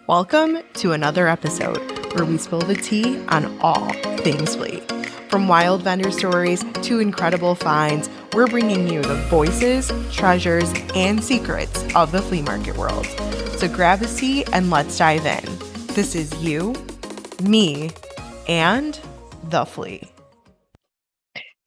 Welcome to another episode where we spill the tea on all things Flea. From wild vendor stories to incredible finds, we're bringing you the voices, treasures, and secrets of the flea market world. So grab a seat and let's dive in. This is you, me, and the Flea.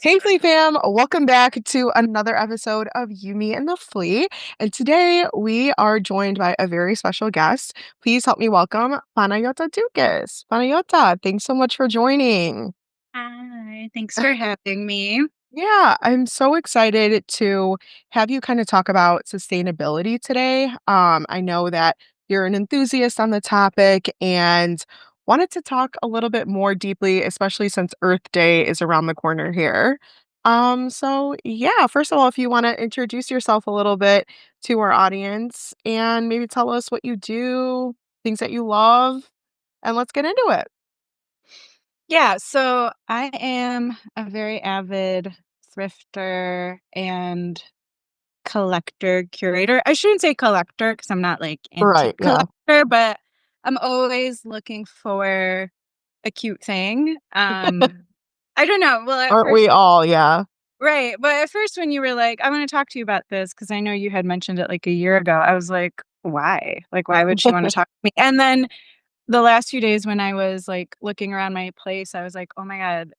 Hey Flea fam, welcome back to another episode of You, Me, and the Flea. And today we are joined by a very special guest. Please help me welcome Panagiota Doukas. Panagiota, thanks so much for joining. Hi, thanks for having me. Yeah, I'm so excited to have you kind of talk about sustainability today. I know that you're an enthusiast on the topic and wanted to talk a little bit more deeply, especially since Earth Day is around the corner here. So yeah, first of all, if you want to introduce yourself a little bit to our audience and maybe tell us what you do, things that you love, and let's get into it. Yeah, so I am a very avid thrifter and collector curator. I shouldn't say collector because I'm not like Right, antique yeah. collector, but I'm always looking for a cute thing. I don't know. Well, at Aren't we first, all? Yeah. right. But at first, when you were like, I want to talk to you about this, because I know you had mentioned it like a year ago, I was like, why? Like, why would she want to talk to me? And then the last few days when I was, like, looking around my place, I was like, "Oh my god,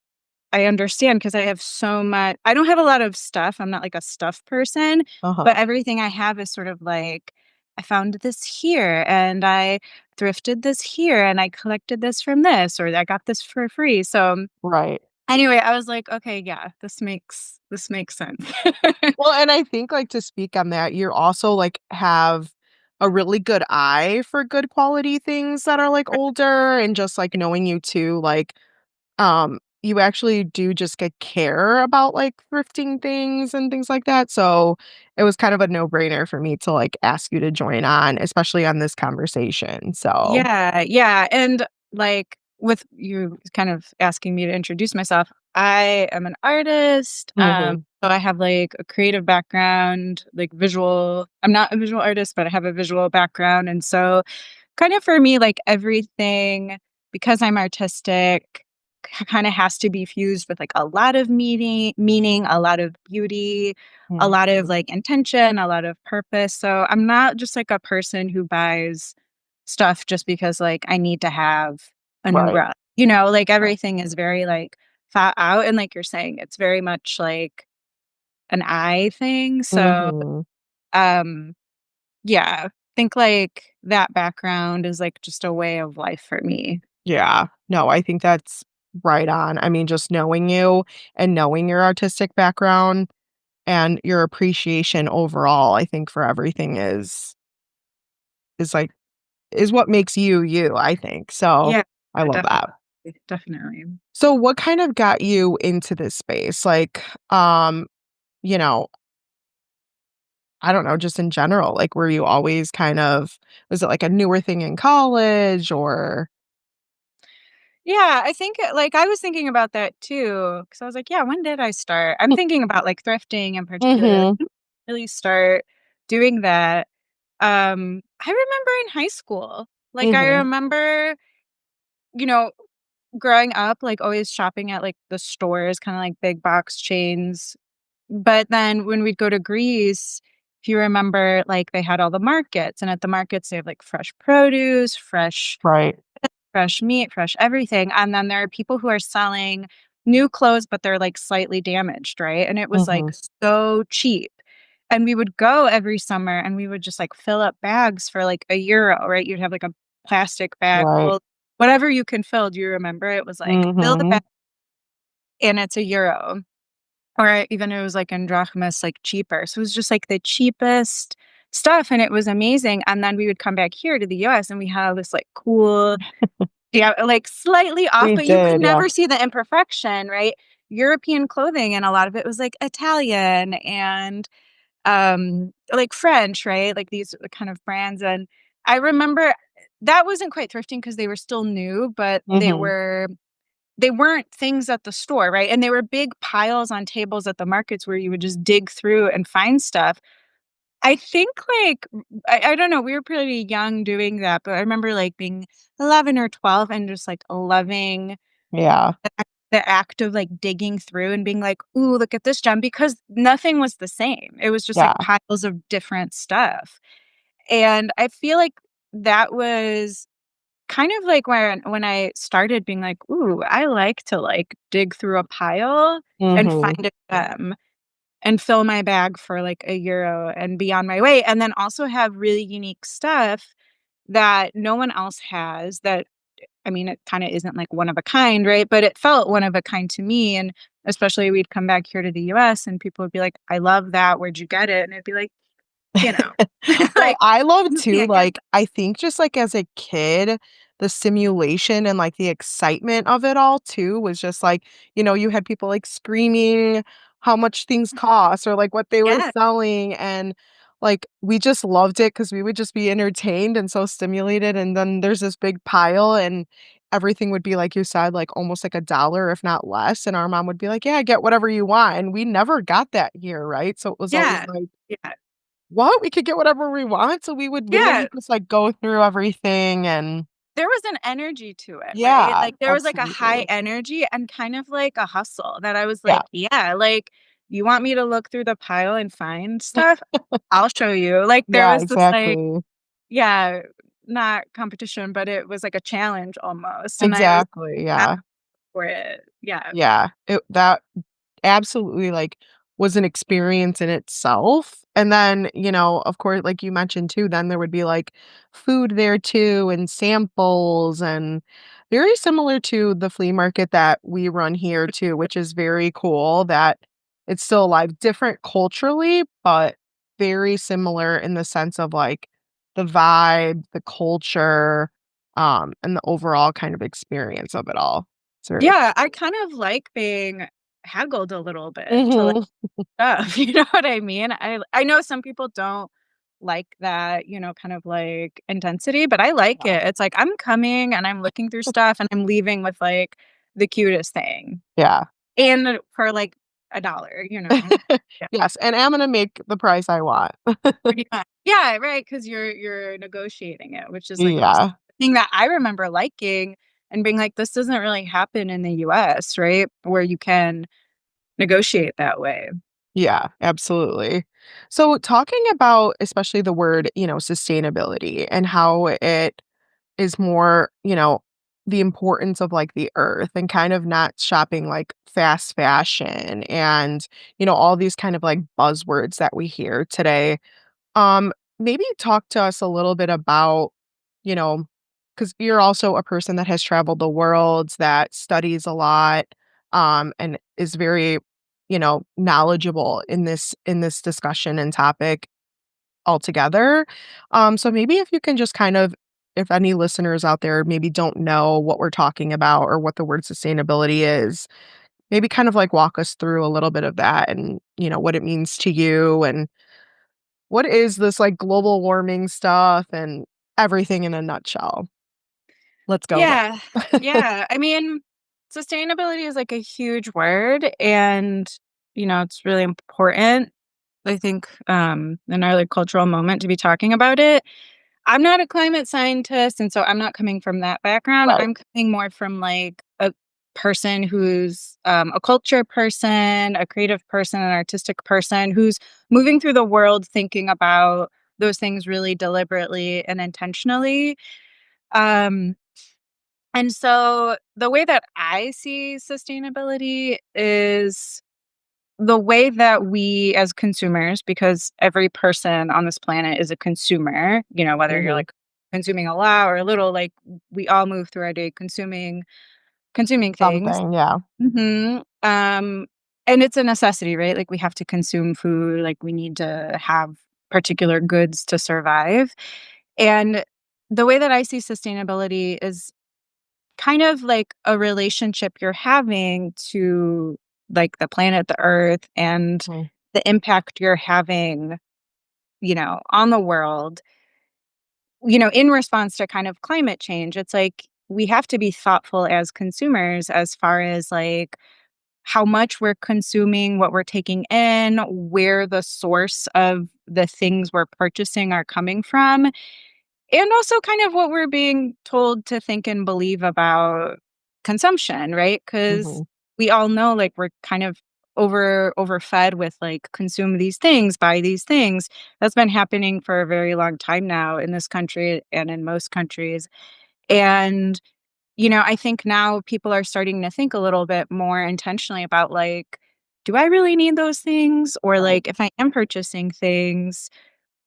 I understand because I have so much." I don't have a lot of stuff, I'm not, like, a stuff person, Uh-huh. but everything I have is sort of like, I found this here, and I thrifted this here, and I collected this from this, or I got this for free, so, Right. anyway, I was like, "Okay, yeah, this makes sense." Well, and I think, like, to speak on that, you also, like, have a really good eye for good quality things that are, like, older and just, like, knowing you too, like, you actually do just, get care about, like, thrifting things and things like that, so it was kind of a no-brainer for me to, like, ask you to join on, especially on this conversation, so Yeah, yeah, and, like, with you kind of asking me to introduce myself, I am an artist, Mhm. so I have, like, a creative background, like, visual I'm not a visual artist, but I have a visual background, and so, kind of for me, like, everything because I'm artistic, kinda has to be fused with, like, a lot of meaning, a lot of beauty, a Mhm. lot of, like, intention, a lot of purpose, so I'm not just, like, a person who buys stuff just because, like, I need to have a new Right. rug. Like, everything is very, like, thought out, and like you're saying, it's very much like an eye thing, so, Mhm. um, yeah, think, like, that background is, like, just a way of life for me. Yeah. No, I think that's right on. I mean, just knowing you and knowing your artistic background and your appreciation overall, I think, for everything is, like is what makes you, you, I think, so Yeah, I love that. definitely, definitely. So what kind of got you into this space? Like, you know, I don't know, just in general, like, were you always kind of was it, like, a newer thing in college or Yeah, I think, like, I was thinking about that too, because I was like, "Yeah, when did I start?" I'm thinking about, like, thrifting in particular, like, Mhm, really start doing that. I remember in high school, like, I mhm, remember, you know, growing up, like, always shopping at, like, the stores, kinda like big box chains, but then when we'd go to Greece, if you remember, like, they had all the markets, and at the markets, they have, like, fresh produce, right, fresh meat, fresh everything, and then there are people who are selling new clothes, but they're, like, slightly damaged, right? And it was, like, mhm, so cheap. And we would go every summer, and we would just, like, fill up bags for, like, €1, right? You'd have, like, a plastic bag right, full whatever you can fill, do you remember? It was, like, fill the bag mhm, and it's €1. Or even it was, like, in drachmas, like, cheaper. So it was just, like, the cheapest stuff, and it was amazing, and then we would come back here to the US, and we have this, like, cool yeah, like, slightly off, we but you could did, yeah, never see the imperfection, right? European clothing, and a lot of it was, like, Italian and, like, French, right? Like, these kind of brands, and I remember that wasn't quite thrifting because they were still new, but mhm, they weren't things at the store, right? And they were big piles on tables at the markets where you would just dig through and find stuff. I think, like, I don't know, we were pretty young doing that, but I remember, like, being 11 or 12 and just, like, loving Yeah, the act of, like, digging through and being like, "Ooh, look at this gem," because nothing was the same. It was just, like, yeah. piles of different stuff, and I feel like that was kind of like when I started being like, "Ooh, I like to, like, dig through a pile and Mhm. find a gem and fill my bag for, like, €1 and be on my way," and then also have really unique stuff that no one else has that I mean, it kinda isn't, like, one of a kind, right? But it felt one of a kind to me, and especially we'd come back here to the US and people would be like, "I love that. Where'd you get it?" And I'd be like, you know, Well, like, I love "You too, can't get like, I think just, like, as a kid, the stimulation and, like, the excitement of it all too was just, like, you had people, like, screaming how much things cost or, like, what they were yeah, selling, and, like, we just loved it because we would just be entertained and so stimulated, and then there's this big pile, and everything would be, like you said, like, almost like $1, if not less, and our mom would be like, "Yeah, get whatever you want," and we never got that here, right? So it was always yeah, like, yeah, "What? We could get whatever we want?" So we would yeah." literally just, like, go through everything and There was an energy to it, right? yeah, Like, there was, like, a high absolutely. energy and kind of like a hustle that I was Yeah. like, "Yeah, like, you want me to look through the pile and find stuff? I'll show you." Like, there Yeah, was this, like exactly. yeah, not competition, but it was like a challenge almost, and I was Exactly, up yeah. for it. Yeah. Yeah. That absolutely, like, was an experience in itself, and then, of course, like you mentioned too, then there would be, like, food there too and samples and very similar to the flea market that we run here too, which is very cool that it's still alive, different culturally, but very similar in the sense of, like, the vibe, the culture, and the overall kind of experience of it all. It's very Yeah, I kind of like being haggled a little bit to, like, Mhm. stuff, you know what I mean? I know some people don't like that, kind of, like, intensity, but I like Yeah. it. It's like, I'm coming and I'm looking through stuff and I'm leaving with, like, the cutest thing, Yeah. and for, like, $1, you know? Yeah, Yes, and I'm gonna make the price I want. pretty much. Yeah, right, because you 'cause you're negotiating it, which is, like, Yeah. thing that I remember liking and being like, "This doesn't really happen in the US," right? Where you can negotiate that way. Yeah, absolutely. So talking about especially the word, sustainability and how it is more, the importance of, like, the earth and kind of not shopping, like, fast fashion and, all these kind of, like, buzzwords that we hear today. Maybe talk to us a little bit about, you know, because you're also a person that has traveled the world, that studies a lot, and is very, knowledgeable in this discussion and topic altogether. So maybe if you can just kind of, if any listeners out there maybe don't know what we're talking about or what the word sustainability is, maybe kind of like walk us through a little bit of that and, what it means to you and what is this, like, global warming stuff and everything in a nutshell? Let's go Yeah. there. Yeah. I mean, sustainability is like a huge word and, it's really important, I think, in our like cultural moment to be talking about it. I'm not a climate scientist, and so I'm not coming from that background. Right. I'm coming more from like a person who's a culture person, a creative person, an artistic person who's moving through the world thinking about those things really deliberately and intentionally. Um, and so the way that I see sustainability is the way that we as consumers, because every person on this planet is a consumer, whether you're Mhm. like consuming a lot or a little, like we all move through our day consuming things. Something, yeah. And it's a necessity, right? Like we have to consume food, like we need to have particular goods to survive. And the way that I see sustainability is kind of like a relationship you're having to, like, the planet, the Earth, and Mhm. the impact you're having, on the world, in response to kind of climate change. It's like we have to be thoughtful as consumers as far as, like, how much we're consuming, what we're taking in, where the source of the things we're purchasing are coming from, and also kind of what we're being told to think and believe about consumption, right? Because Mhm. we all know, like, we're kind of overfed with, like, consume these things, buy these things. That's been happening for a very long time now in this country and in most countries. And, I think now people are starting to think a little bit more intentionally about, like, do I really need those things? Or, Right. like, if I am purchasing things,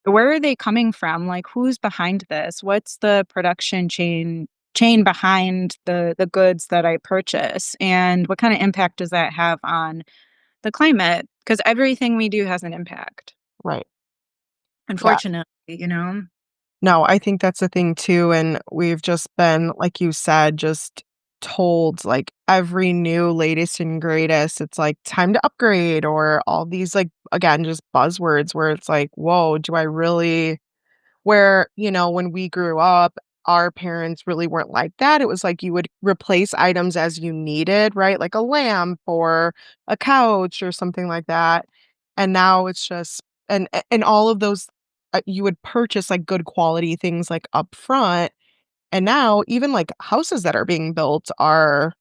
where are they coming from? Like, who's behind this? What's the production chain behind the goods that I purchase? And what kind of impact does that have on the climate? Because everything we do has an impact, Right. Yeah. unfortunately. No, I think that's the thing too, and we've just been, like you said, just told, like, every new latest and greatest, it's like, "Time to upgrade," or all these, like, again, just buzzwords where it's like, "Whoa, do I really" where, when we grew up, our parents really weren't like that. It was like you would replace items as you needed, right? Like a lamp or a couch or something like that. And now it's just and all of those you would purchase like good quality things like up front. And now even like houses that are being built are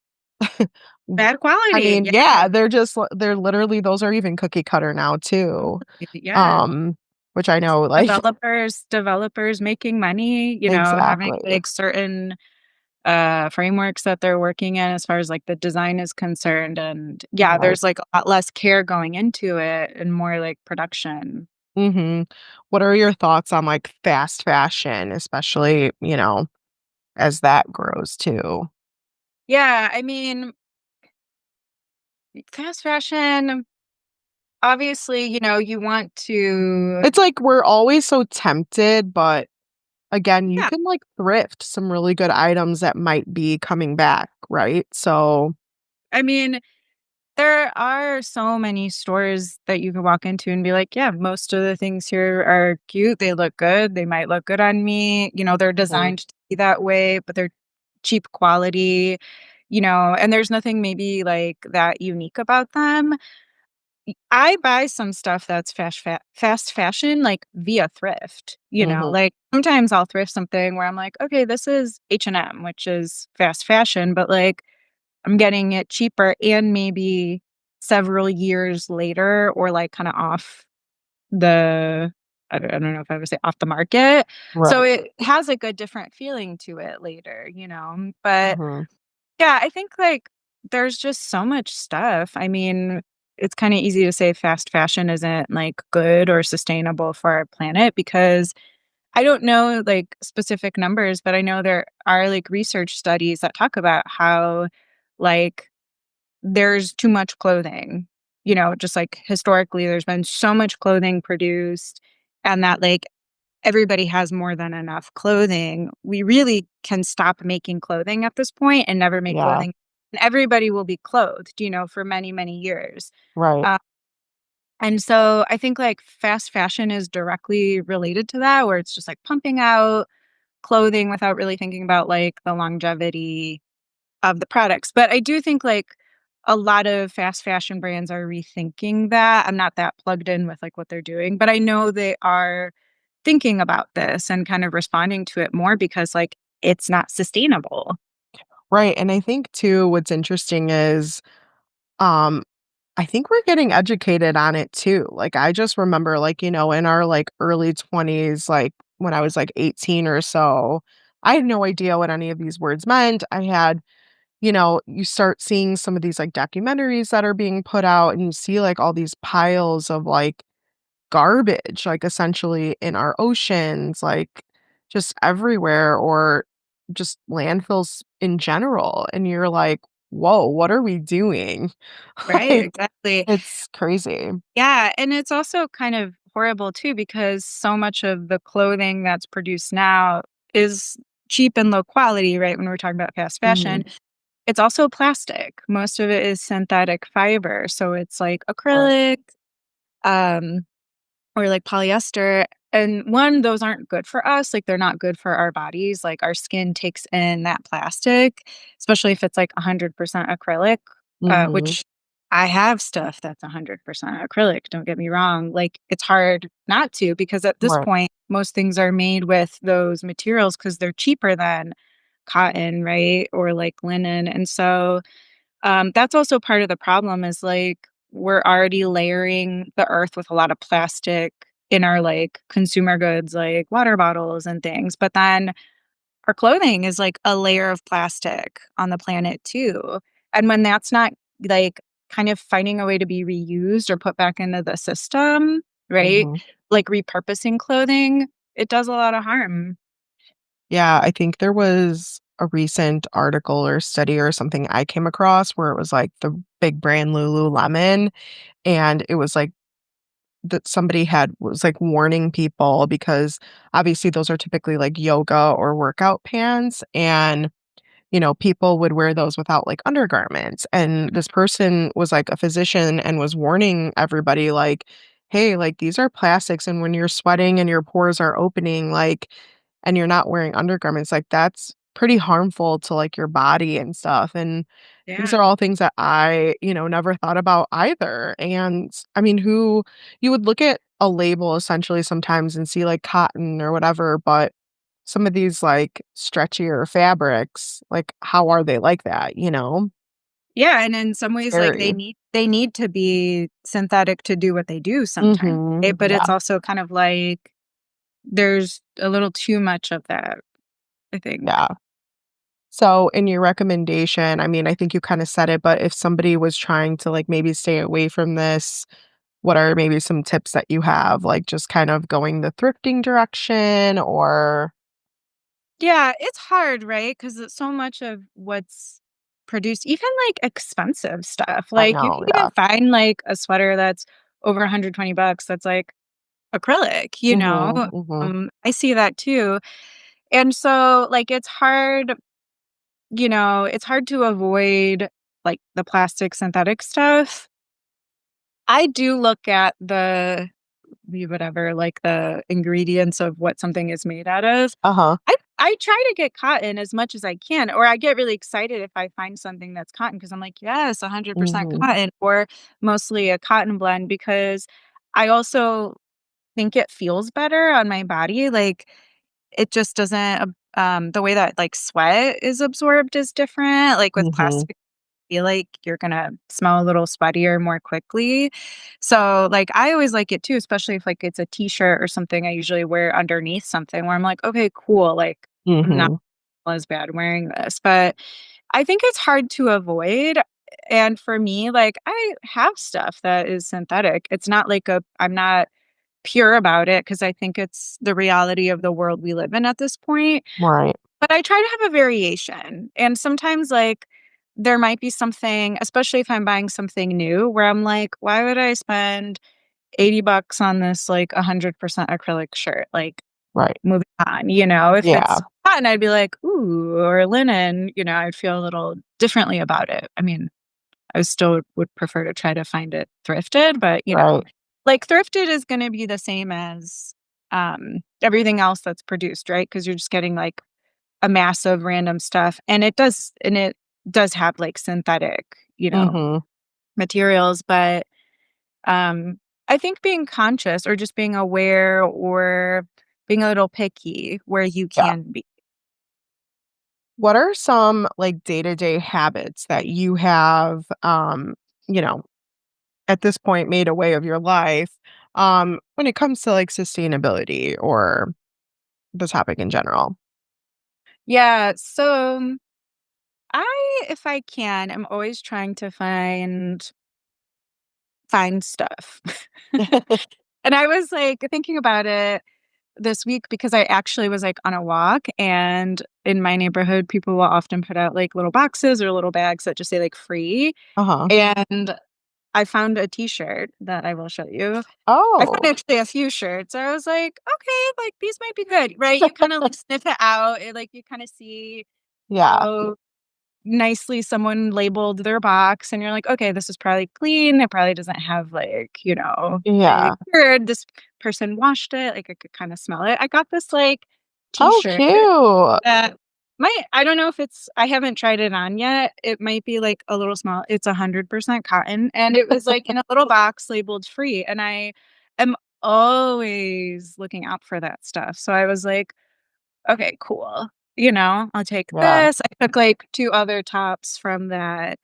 Bad I quality. mean, Yeah. yeah, they're literally those are even cookie cutter now too. Yeah. Um which I know like Developers making money, having exactly. like certain frameworks that they're working in as far as like the design is concerned. And yeah, Right. there's like a lot less care going into it and more like production. Mhm. What are your thoughts on, like, fast fashion, especially, as that grows too? Yeah, I mean, fast fashion, obviously, you want to, It's like we're always so tempted, but again, you yeah, can, like, thrift some really good items that might be coming back, right? So I mean, there are so many stores that you can walk into and be like, yeah, most of the things here are cute. They look good. They might look good on me. They're mhm, designed to be that way, but they're cheap quality, and there's nothing maybe like that unique about them. I buy some stuff that's fast fashion, like via thrift, mhm, like sometimes I'll thrift something where I'm like, okay, this is H&M, which is fast fashion, but like I'm getting it cheaper and maybe several years later or, like, kinda off the I don't know if I would say off the market. So right, it has, like, a different feeling to it later. But, mhm, yeah, I think, like, there's just so much stuff. I mean, it's kinda easy to say fast fashion isn't, like, good or sustainable for our planet because I don't know, like, specific numbers, but I know there are, like, research studies that talk about how, like, there's too much clothing. Just like historically, there's been so much clothing produced, and that like everybody has more than enough clothing. We really can stop making clothing at this point and never make yeah, clothing. And everybody will be clothed, for many, many years. right, Uh, and so I think like fast fashion is directly related to that, where it's just like pumping out clothing without really thinking about like the longevity of the products. But I do think, like, a lot of fast fashion brands are rethinking that. I'm not that plugged in with, like, what they're doing, but I know they are thinking about this and kind of responding to it more because, like, it's not sustainable. right, and I think too what's interesting is, um, I think we're getting educated on it too. Like, I just remember, like, in our, like, early 20s, like, when I was, like, 18 or so, I had no idea what any of these words meant. You start seeing some of these, like, documentaries that are being put out, and you see, like, all these piles of, like, garbage, like, essentially in our oceans, like, just everywhere, or just landfills in general, and you're like, "Whoa, what are we doing?" Right, Like, exactly. it's crazy. Yeah, and it's also kind of horrible too because so much of the clothing that's produced now is cheap and low quality, right, when we're talking about fast fashion. Mhm. It's also plastic. Most of it is synthetic fiber, so it's like Right. acrylic, um, or like polyester, and one, those aren't good for us, like, they're not good for our bodies, like, our skin takes in that plastic, especially if it's, like, 100% acrylic, Mhm. which I have stuff that's 100% acrylic, don't get me wrong, like, it's hard not to because at this Right. point, most things are made with those materials because 'cause they're cheaper than cotton, right, or, like, linen, and so, that's also part of the problem is, like, we're already layering the earth with a lot of plastic in our, like, consumer goods, like water bottles and things, but then our clothing is like a layer of plastic on the planet too. And when that's not like kind of finding a way to be reused or put back into the system, right? Hmm. Like repurposing clothing, it does a lot of harm. Yeah, I think there was a recent article or study or something I came across where it was like the big brand Lululemon, and it was like that somebody had was like warning people because obviously those are typically like yoga or workout pants, and people would wear those without, like, undergarments, and this person was, like, a physician and was warning everybody, like, "Hey, like, these are plastics, and when you're sweating and your pores are opening, like, and you're not wearing undergarments, like, that's pretty harmful to, like, your body and stuff," and these Yeah. are all things that I, never thought about either, and, I mean, who you would look at a label essentially sometimes and see, like, cotton or whatever, but some of these, like, stretchier fabrics, like, how are they like that, you know? Yeah, and in some ways, like, Scary. they need to be synthetic to do what they do sometimes, Mhm. right? But Yeah, it's also kind of like there's a little too much of that, I think. yeah. So, in your recommendation, I mean, I think you kinda said it, but if somebody was trying to, like, maybe stay away from this, what are maybe some tips that you have? Like, just kind of going the thrifting direction or Yeah, it's hard, right? Because it's so much of what's produced, even, like, expensive stuff. I Like, you know, can yeah. even find, like, a sweater that's over $120 that's, like, acrylic, you know? Mhm, mhm. I see that too. And so, like, it's hard to avoid, like, the plastic synthetic stuff. I do look at whatever, like, the ingredients of what something is made out of. Uh-huh. I try to get cotton as much as I can, or I get really excited if I find something that's cotton because 'cause I'm like, "Yes, 100% Mhm. cotton," or mostly a cotton blend because I also think it feels better on my body, like, it just doesn't the way that, like, sweat is absorbed is different, like, with Mhm. plastic feel like you're gonna smell a little sweatier more quickly. So, like, I always like it too, especially if, like, it's a t-shirt or something I usually wear underneath something where I'm like, "Okay, cool, like, I'm not Mhm. as bad wearing this." But I think it's hard to avoid, and for me, like, I have stuff that is synthetic. It's not like a I'm not pure about it because I think it's the reality of the world we live in at this point. Right. But I try to have a variation, and sometimes, like, there might be something especially if I'm buying something new where I'm like, "Why would I spend 80 bucks on this, like, 100% acrylic shirt?" Like, Right. moving on, you know? If Yeah. it's cotton, I'd be like, "Ooh," or linen, I'd feel a little differently about it. I mean, I still would prefer to try to find it thrifted, but, Right. like, thrifted is gonna be the same as, everything else that's produced, right? Because 'Cause you're just getting, like, a mass of random stuff, and it does have, like, synthetic, Mhm. materials, but, um, I think being conscious or just being aware or being a little picky where you Yeah. can be. What are some, like, day-to-day habits that you have, you know, at this point made a way of your life, when it comes to, like, sustainability or the topic in general? Yeah, so, if I can, I'm always trying to find stuff. And I was, like, thinking about it this week because I actually was, like, on a walk, and in my neighborhood, people will often put out, like, little boxes or little bags that just say, like, "free," Uh-huh. and I found a T-shirt that I will show you. I found Oh. actually a few shirts. I was like, "Okay, like, these might be good," right? You kinda, like, sniff it out, like, you kinda see Yeah. how nicely someone labeled their box, and you're like, "Okay, this is probably clean, it probably doesn't have, like, like, Yeah. weird, this person washed it," like, I could kinda smell it. I got this, like, Oh, T-shirt cute. that I don't know if I haven't tried it on yet. It might be, like, a little small. It's 100% cotton, and it was, like, in a little box labeled free, and I am always looking out for that stuff. So I was like, "Okay, cool." I'll take Yeah. this. I took, like, 2 other tops from that,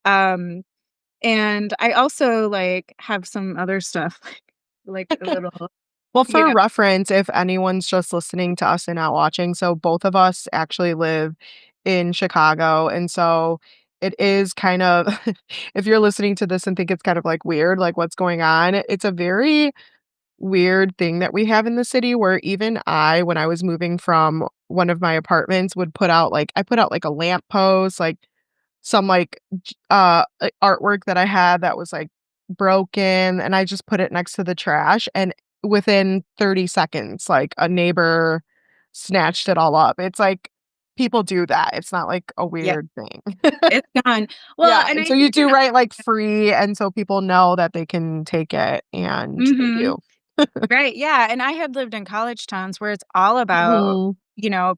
um, and I also, like, have some other stuff, like a little Well, you for know reference, if anyone's just listening to us and not watching, so both of us actually live in Chicago, and so it is kind of if you're listening to this and think it's kind of, like, weird, like, what's going on, it's a very weird thing that we have in the city where even I, when I was moving from one of my apartments, would put out, like I put out, like, a lamp post, like, some, like, artwork that I had that was, like, broken, and I just put it next to the trash, and within 30 seconds, like, a neighbor snatched it all up. It's like people do that. It's not, like, a Yeah, weird thing. it's gone. Well, Yeah, and and I so you think do write, like, free, and so people know that they can take it, and they Mhm. do. Right, yeah, and I had lived in college towns where it's all about, Mhm.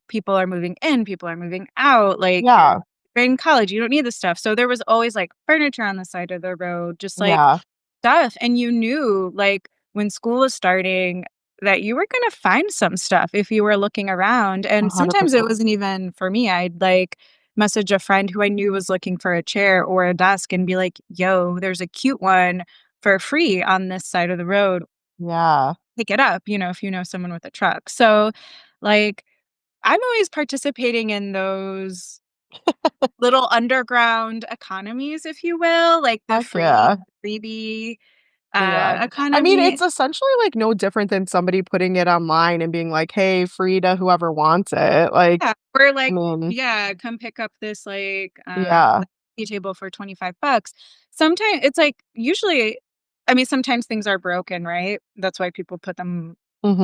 people are moving in, people are moving out, like, Yeah, you're in college, you don't need this stuff, so there was always, like, furniture on the side of the road, just, like, yeah, stuff, and you knew, like, when school was starting that you were gonna find some stuff if you were looking around, and sometimes it 100%. wasn't even for me, I'd, like, message a friend who I knew was looking for a chair or a desk and be like, "Yo, there's a cute one for free on this side of the road, Yeah. pick it up," if you know someone with a truck. So, like, I'm always participating in those little underground economies, if you will, like the Heck yeah. freebie, Yeah. I mean, economy. it's essentially, like, no different than somebody putting it online and being like, "Hey, free to whoever wants it." Like, Yeah, or I like, mean yeah, come pick up this, yeah. like, tea table for 25 bucks. Sometimes it's like usually I mean, sometimes things are broken, right? That's why people put them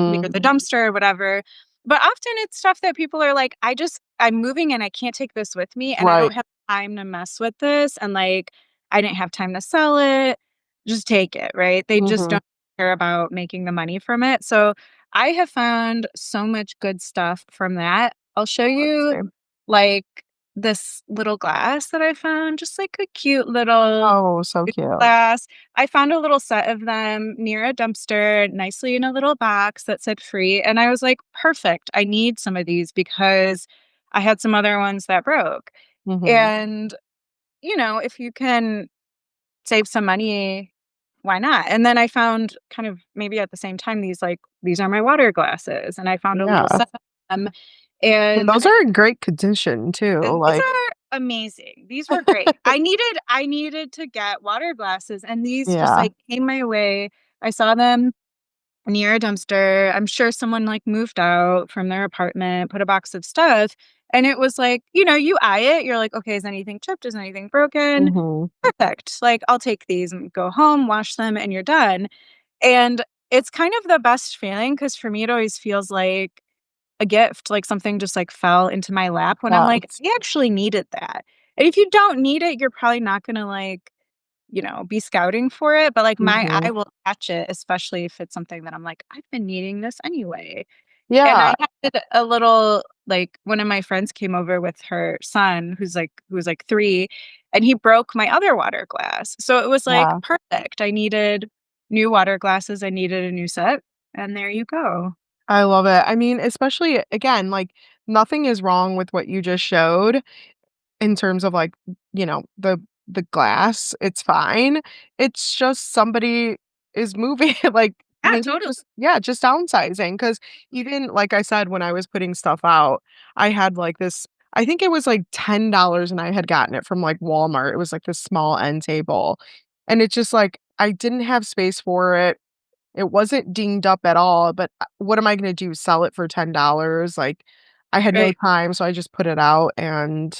near Mhm. the dumpster or whatever. But often it's stuff that people are like, I'm moving and I can't take this with me, and I Right. don't have time to mess with this, and, like, I didn't have time to sell it. Just take it," right? They just Mhm. don't care about making the money from it. So, I have found so much good stuff from that. I'll show Let's you, see. like, this little glass that I found, just, like, a cute little Oh, so cute. glass. I found a little set of them near a dumpster, nicely in a little box that said free, and I was like, "Perfect, I need some of these because I had some other ones that broke." Mhm. And, if you can save some money, why not? And then I found kind of maybe at the same time these are my water glasses, and I found a little Yeah. set of them, And and those are in great condition too, these like are amazing. These were great. I needed to get water glasses, and these just, yeah. like, came my way. I saw them near a dumpster. I'm sure someone, like, moved out from their apartment, put a box of stuff, and it was like, you eye it, you're like, "Okay, is anything chipped? Is anything broken? Mhm. Perfect. Like, I'll take these and go home, wash them, and you're done." And it's kind of the best feeling because for me, it always feels like a gift, like something just, like, fell into my lap when I'm like, Yes. "I actually needed that." And if you don't need it, you're probably not gonna, like, be scouting for it, but, like, my Mhm. eye will catch it, especially if it's something that I'm like, "I've been needing this anyway." And Yeah. I had a little like, one of my friends came over with her son who was, like, 3, and he broke my other water glass. So it was, like, Yeah. perfect. I needed new water glasses, I needed a new set, and there you go. I love it. I mean, especially again, like, nothing is wrong with what you just showed. In terms of, like, the glass, it's fine. It's just somebody is moving, like, Yeah, maybe totally. just yeah, just downsizing. Because even, like I said, when I was putting stuff out, I had, like, this I think it was, like, $10 and I had gotten it from, like, Walmart. It was, like, this small end table, and it's just, like, I didn't have space for it. It wasn't dinged up at all, but, what am I gonna do, sell it for $10? Like, I had no Right. time, so I just put it out and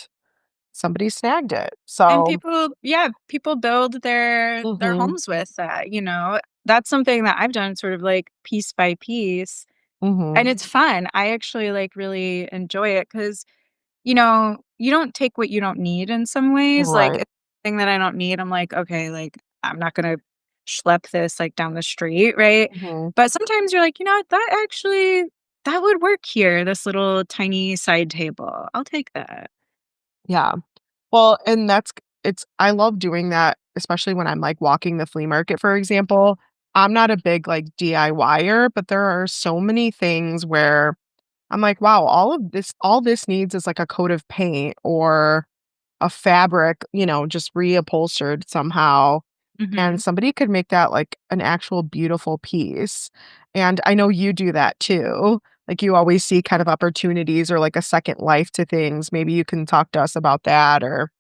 somebody snagged it. And So people build their mhm, homes with that. That's something that I've done sort of, like, piece by piece, and mhm. it's fun. I actually, like, really enjoy it because you don't take what you don't need in some ways, like, Right. if thing that I don't need, I'm like, "Okay, like, I'm not gonna schlep this, like, down the street," right? Mhm. But sometimes you're like, "You know what? that would work here, this little tiny side table. I'll take that. Yeah. Well, and it's I love doing that, especially when I'm, like, walking the flea market, for example. I'm not a big, like, DIYer, but there are so many things where I'm like, "Wow, all this needs is, like, a coat of paint or a fabric, just reupholstered somehow, and Mhm. somebody could make that, like, an actual beautiful piece." And I know you do that too. Like, you always see kind of opportunities or, like, a second life to things. Maybe you can talk to us about that or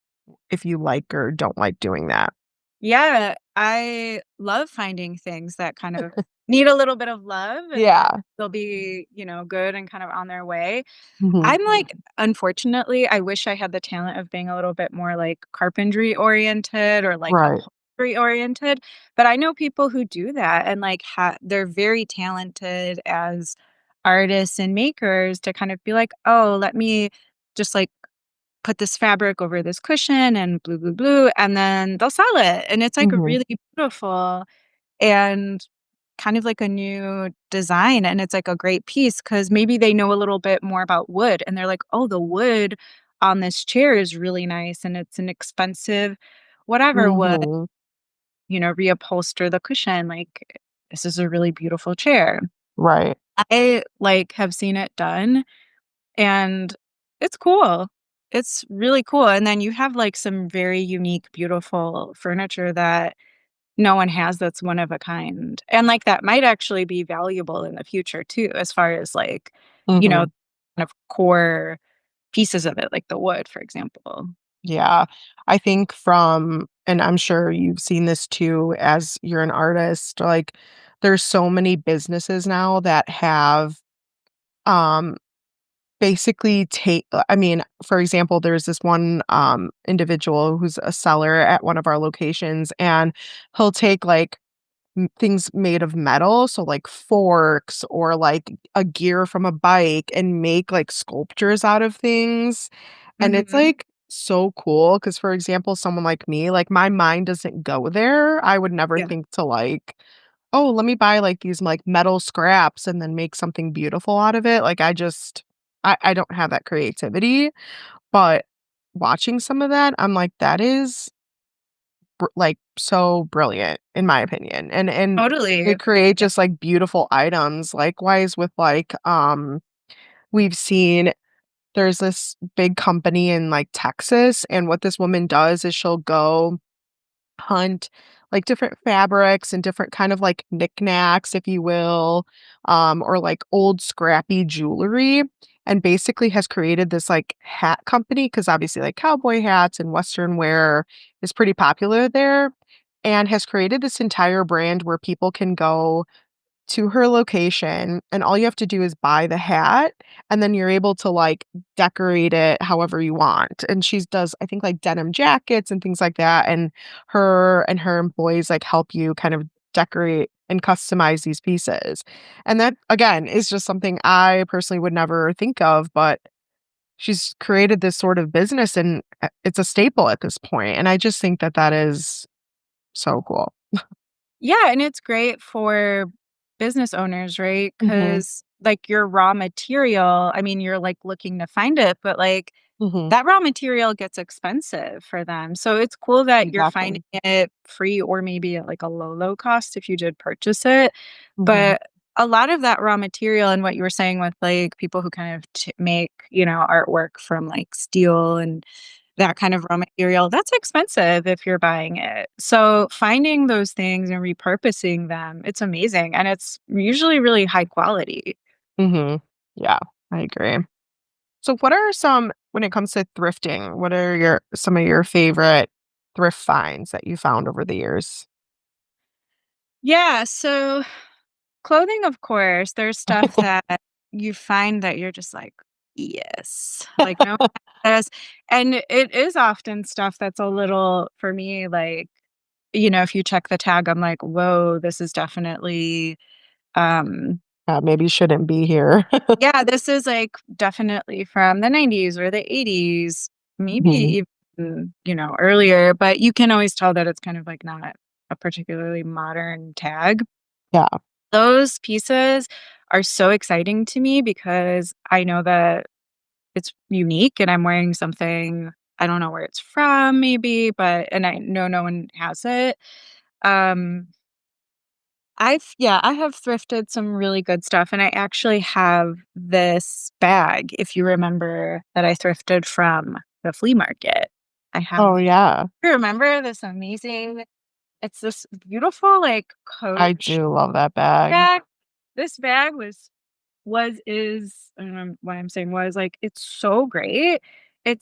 if you like or don't like doing that. Yeah, I love finding things that kind of need a little bit of love and then Yeah. they'll be, good and kind of on their way. Mhm. I'm like, unfortunately, I wish I had the talent of being a little bit more like carpentry oriented or like Right. upholstery oriented, but I know people who do that and like they're very talented as artists and makers to kind of be like, "Oh, let me just like put this fabric over this cushion and blue, blue, blue," and then they'll sell it, and it's, like, Mhm. really beautiful and kind of like a new design, and it's, like, a great piece because maybe they know a little bit more about wood, and they're like, "Oh, the wood on this chair is really nice, and it's an expensive whatever wood, Mhm. reupholster the cushion, like, this is a really beautiful chair." Right. I, like, have seen it done and it's cool. It's really cool, and then you have, like, some very unique, beautiful furniture that no one has that's one of a kind, and, like, that might actually be valuable in the future too, as far as, like, you know, Mhm. kind of core pieces of it, like the wood, for example. Yeah. I think and I'm sure you've seen this too as you're an artist, like, there's so many businesses now that have, um basically I mean, for example, there's this one, individual who's a seller at one of our locations, and he'll take, like, things made of metal, so, like, forks or, like, a gear from a bike and make, like, sculptures out of things, and it's, Mhm. like, so cool. Because for example, someone like me, like, my mind doesn't go there. I would never Yeah. think to, like, "Oh, let me buy, like, these, like, metal scraps and then make something beautiful out of it." Like, I don't have that creativity, but watching some of that, I'm like, "That is like, so brilliant, in my opinion, and they Totally. create Yeah. just, like, beautiful items, likewise with, like, we've seen there's this big company in, like, Texas, and what this woman does is she'll go hunt, like, different fabrics and different kind of, like, knickknacks, if you will, or, like, old scrappy jewelry, and basically has created this, like, hat company because obviously, like, cowboy hats and Western wear is pretty popular there, and has created this entire brand where people can go to her location, and all you have to do is buy the hat, and then you're able to, like, decorate it however you want, and she does, I think, like, denim jackets and things like that, and her employees, like, help you kind of decorate and customize these pieces, and that, again, is just something I personally would never think of, but she's created this sort of business, and, it's a staple at this point, and I just think that that is so cool. Yeah, and it's great for business owners, right? Mhm, Because like, your raw material, I mean, you're, like, looking to find it, but, like, mhm, that raw material gets expensive for them, so it's cool that you're finding exactly. it free or maybe at, like, a low, low cost if you did purchase it, Mhm, but a lot of that raw material and what you were saying with, like, people who kind of make, artwork from, like, steel and that kind of raw material, that's expensive if you're buying it. So, finding those things and repurposing them, it's amazing, and it's usually really high quality. mhm, yeah, I agree. So what are some when it comes to thrifting, what are some of your favorite thrift finds that you found over the years? Yeah, so clothing, of course, there's stuff that you find that you're just like, "Yes." Like, no one has this, and it is often stuff that's a little for me, like, if you check the tag, I'm like, "Whoa, this is definitely, um" Maybe shouldn't be here. yeah, this is, like, definitely from the '90s or the '80s, Mhm, maybe even, earlier, but you can always tell that it's kind of, like, not a particularly modern tag. yeah, Those pieces are so exciting to me because I know that it's unique and I'm wearing something I don't know where it's from maybe, but and I know no one has it. Um, I have thrifted some really good stuff, and I actually have this bag, if you remember, that I thrifted from the flea market. I have Oh, yeah. you remember this amazing it's this beautiful, like, I Coach do love that bag. bag. This bag I don't know why I'm saying was, like, it's so great.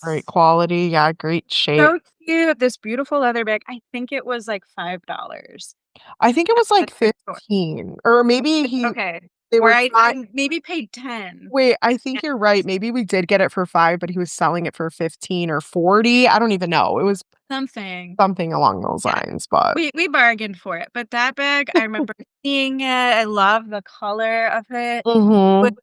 Great It's quality, yeah, great shape. so cute, this beautiful leather bag. I think it was, like, $5 I think it at was, the like, thrift store. 15 or maybe Okay. they Or were try I maybe paid 10 wait, I and think you're right, maybe we did get it for 5, but he was selling it for 15 or 40, I don't even know, it was something. something along those Yeah. lines, but We bargained for it, but that bag, I remember seeing it, I love the color of it. But Mhm,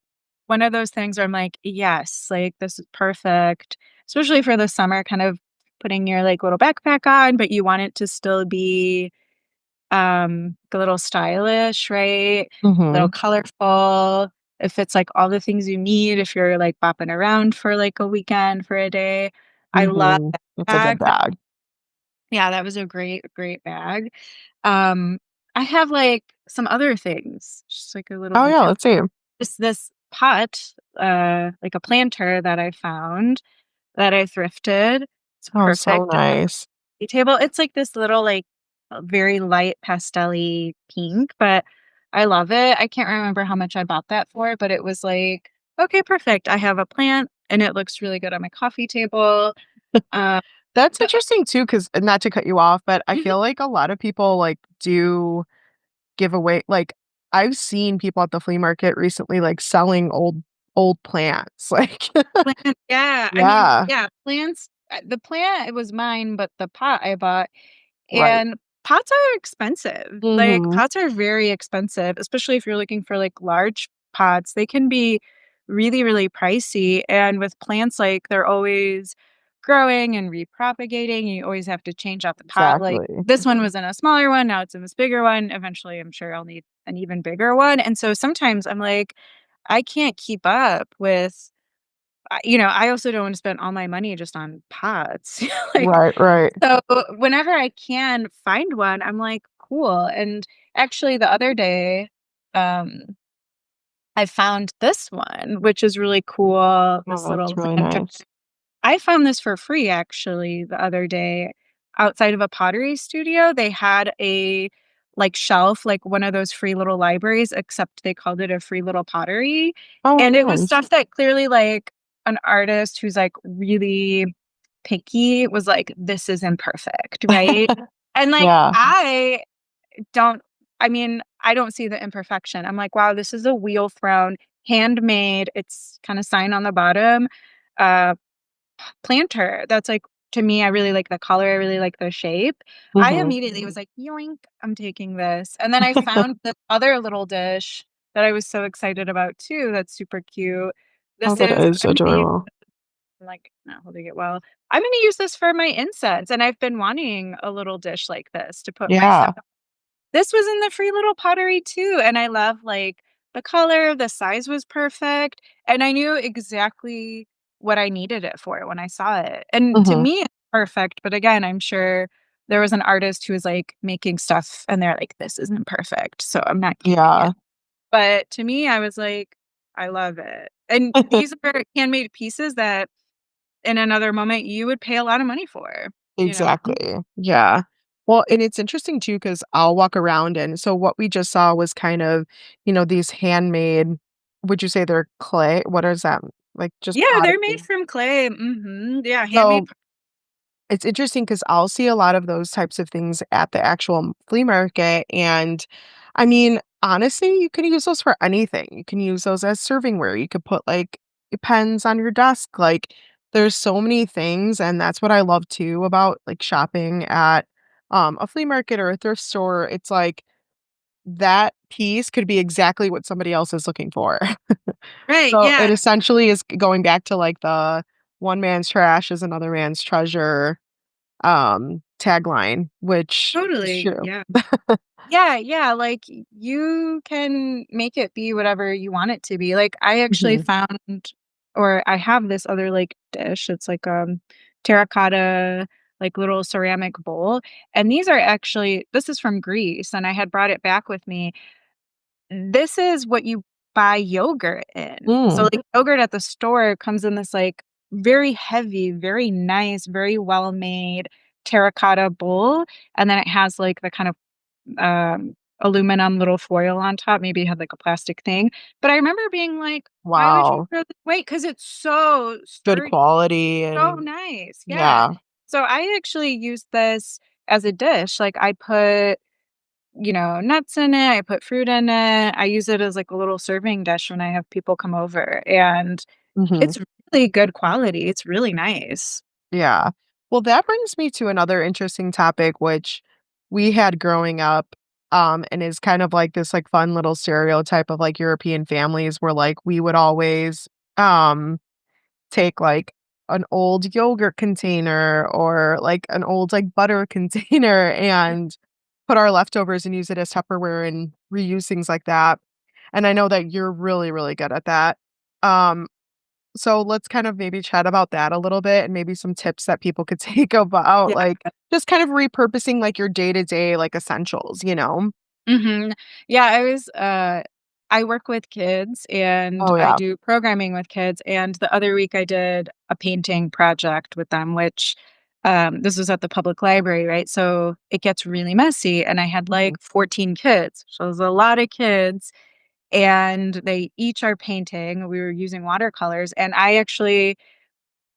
one of those things where I'm like, "Yes, like, this is perfect," especially for the summer, kind of putting your, like, little backpack on, but you want it to still be, a little stylish, right? A little mhm, colorful. It fits, like, all the things you need if you're, like, bopping around for, like, a weekend, for a day. I love mhm. that It's a good bag. bag. Yeah, that was a great bag. Um, I have, like, some other things, just, like, a little Oh, yeah, detail. let's see. Just this pot, like a planter that I found that I thrifted. It's Oh, so perfect just on nice. the table. It's like this little, like, very light pastel-y pink, but I love it. I can't remember how much I bought that for, but it was like, "Okay, perfect. I have a plant, and it looks really good on my coffee table." Um, That's but interesting too, because not to cut you off, but I Mhm. feel like a lot of people, like, do give away like, I've seen people at the flea market recently, like, selling old plants, like Plant yeah, I mean, Yeah, yeah, plants the plant, it was mine, but the pot I bought right. and pots are expensive. Like, Mhm, pots are very expensive, especially if you're looking for, like, large pots. They can be really, really pricey, and with plants, like, they're always growing and repropagating, you always have to change out the pot, like, exactly. this one was in a smaller one, now it's in this bigger one, eventually, I'm sure I'll need an even bigger one, and so sometimes I'm like, I can't keep up with I also don't wanna spend all my money just on pots, like, Right, right. so, whenever I can find one, I'm like, "Cool," and actually the other day, um, I found this one, which is really cool, Oh, this that's little really planter. nice. I found this for free actually the other day outside of a pottery studio. They had a, like, shelf, like one of those free little libraries, except they called it a free little pottery, Oh, and it was nice. stuff that clearly, like, an artist who's, like, really picky was like, "This isn't perfect," right? And, like, Yeah, don't I mean, I don't see the imperfection. I'm like, "Wow, this is a wheel thrown, handmade," it's kinda sign on the bottom, uh planter that's, like to me, I really like the color, I really like the shape. I mhm. immediately was like, "Yoink, I'm taking this." And then I found the other little dish that I was so excited about too that's super cute. Oh, This that is is I'm gonna use adorable. I'm like, not holding it well. I'm gonna use this for my incense, and I've been wanting a little dish like this to put my stuff Yeah, this was in the free little pottery too, and I love, like, the color, the size was perfect, and I knew exactly what I needed it for when I saw it, and to mhm. me, it's perfect, but again, I'm sure there was an artist who was, like, making stuff, and they're like, "This isn't perfect, so I'm not keeping it." Yeah, But to me, I was like, "I love it." And these are handmade pieces that in another moment, you would pay a lot of money for, you know? exactly. Yeah. Well, and it's interesting too, because 'cause I'll walk around and so what we just saw was kind of, these handmade would you say they're clay? What is that? Like, just Yeah, they're made pottery? from clay, mhm, yeah, handmade So it's interesting because 'cause I'll see a lot of those types of things at the actual flea market, and, I mean, honestly, you can use those for anything. You can use those as servingware, you could put, like, pens on your desk, like, there's so many things, and that's what I love too about, like, shopping at, a flea market or a thrift store. It's like, that piece could be exactly what somebody else is looking for. Right, So, it yeah. essentially is going back to, like, the one man's trash is another man's treasure tagline, which is Totally, true. yeah. Yeah, yeah, like, you can make it be whatever you want it to be. Like, I actually Mhm. found or I have this other, like, dish, it's like, terracotta, like, little ceramic bowl, and these are actually this is from Greece, and I had brought it back with me. This is what you buy yogurt in. So, Mm. like, yogurt at the store comes in this, like, very heavy, very nice, very well-made terracotta bowl, and then it has, like, the kind of aluminum little foil on top, maybe it had, like, a plastic thing, but I remember being like, "Why would you Wow. throw this away?" 'Cause it's so Good sturdy, quality so and nice, yeah. yeah. So I actually use this as a dish, like, I put, nuts in it, I put fruit in it, I use it as, like, a little serving dish when I have people come over, and Mhm. it's really good quality, it's really nice. Yeah. Well, that brings me to another interesting topic, which we had growing up, and is kind of like this like fun little stereotype of like European families where like we would always um take like an old yogurt container or like an old like butter container and put our leftovers and use it as Tupperware and reuse things like that. And I know that you're really, really good at that. Um, so let's kind of maybe chat about that a little bit and maybe some tips that people could take about Yeah. like just kind of repurposing like your day-to-day like essentials, you know? Mhm. Yeah, I work with kids and Oh I yeah. do programming with kids, and the other week I did a painting project with them, which, this was at the public library, right? So it gets really messy, and I had, Mhm. like, 14 kids, so it was a lot of kids, and they each are painting. We were using watercolors, and I actually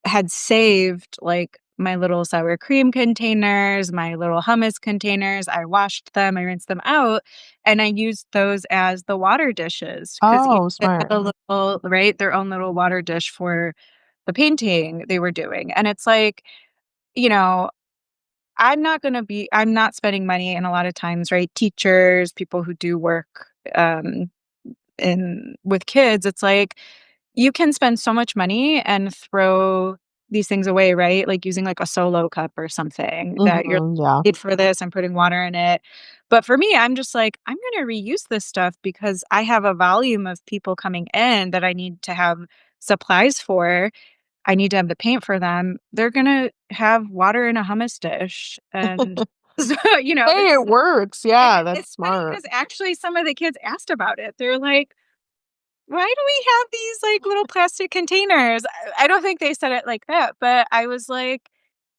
had saved, like, my little sour cream containers, my little hummus containers. I washed them, I rinsed them out, and I used those as the water dishes because each Oh, kid had smart. a little right, their own little water dish for the painting they were doing, and it's like, you know, I'm not spending money, and a lot of times, right, teachers, people who do work, in with kids, it's like you can spend so much money and throw these things away, right? Like using like a Solo cup or something that you're Mhm. Yeah. paid for this, I'm putting water in it. But for me, I'm just like, I'm gonna reuse this stuff because I have a volume of people coming in that I need to have supplies for. I need to have the paint for them. They're gonna have water in a hummus dish. And so, Hey, it works. and Yeah, that's it's funny smart. because actually some of the kids asked about it. They're like, why do we have these, like, little plastic containers? I don't think they said it like that, but I was like,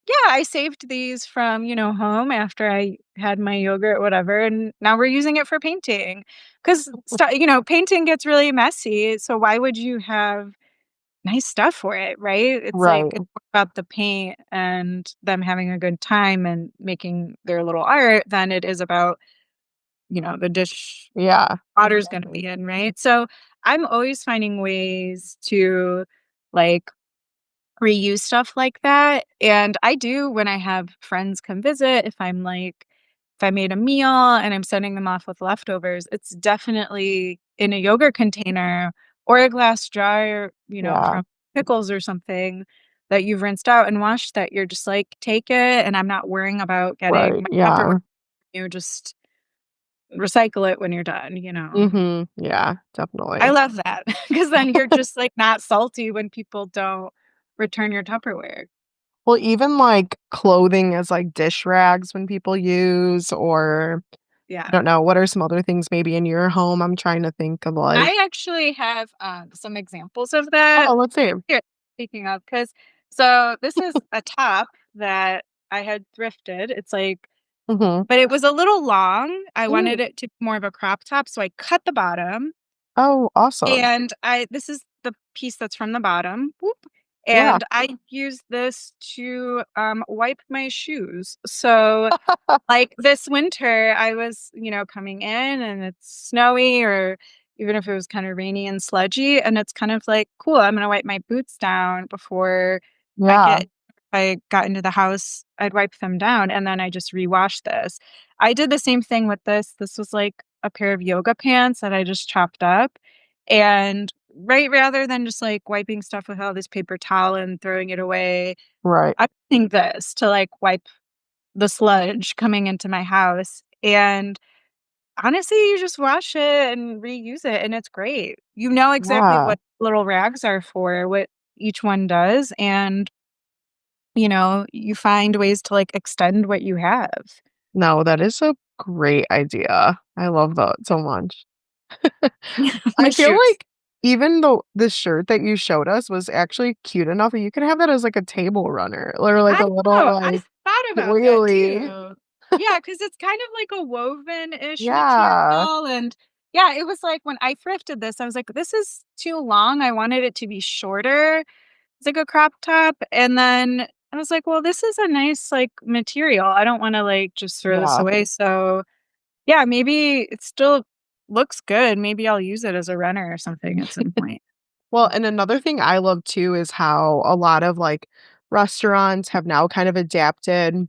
"Yeah, I saved these from, home after I had my yogurt, whatever, and now we're using it for painting." 'Cause painting gets really messy, so why would you have nice stuff for it, right? It's like Right. it's more about the paint and them having a good time and making their little art than it is about, the dish Yeah. water's gonna Exactly. be in, right? So, I'm always finding ways to, like, reuse stuff like that, and I do when I have friends come visit, if I made a meal and I'm sending them off with leftovers, it's definitely in a yogurt container or a glass jar, Yeah. from pickles or something that you've rinsed out and washed that you're just like, "Take it," and I'm not worrying about getting Right. my Tupperware. Yeah. You just recycle it when you're done. Mhm. Yeah, I definitely. love that because then you're just, like, not salty when people don't return your Tupperware. Well, even like clothing as like dish rags when people use or I Yeah. don't know, what are some other things maybe in your home? I'm trying to think of like I actually have, some examples of that. oh, let's see. Here, speaking of, because this is a top that I had thrifted. It's like Mhm. but it was a little long. I Mm. wanted it to be more of a crop top, so I cut the bottom. Oh, awesome. And this is the piece that's from the bottom, whoop, Yeah. and I use this to, wipe my shoes. So, like, this winter, I was, coming in and it's snowy or even if it was kinda rainy and sludgy, and it's kind of like, "Cool, I'm gonna wipe my boots down before I Yeah. get if I got into the house, I'd wipe them down, and then I just rewash this." I did the same thing with this. This was, like, a pair of yoga pants that I just chopped up, and right rather than just, like, wiping stuff with all this paper towel and throwing it away, Right. I'm using this to, like, wipe the sludge coming into my house, and honestly, you just wash it and reuse it, and it's great. You know exactly Yeah. what little rags are for, what each one does, and, you find ways to, like, extend what you have. No, that is a great idea. I love that so much. My I feel shoes. like even though the shirt that you showed us was actually cute enough that you could have that as, like, a table runner or, like, I a little, know, I like, thought about that doily. too. Yeah, because it's kind of like a woven-ish Yeah. material, and yeah, it was like when I thrifted this, I was like, "This is too long." I wanted it to be shorter. It's like a crop top, and then I was like, "Well, this is a nice, like, material. I don't wanna, like, just throw this Yeah. away." So, yeah, maybe it still looks good. Maybe I'll use it as a runner or something at some point. Well, and another thing I love too is how a lot of, like, restaurants have now kind of adapted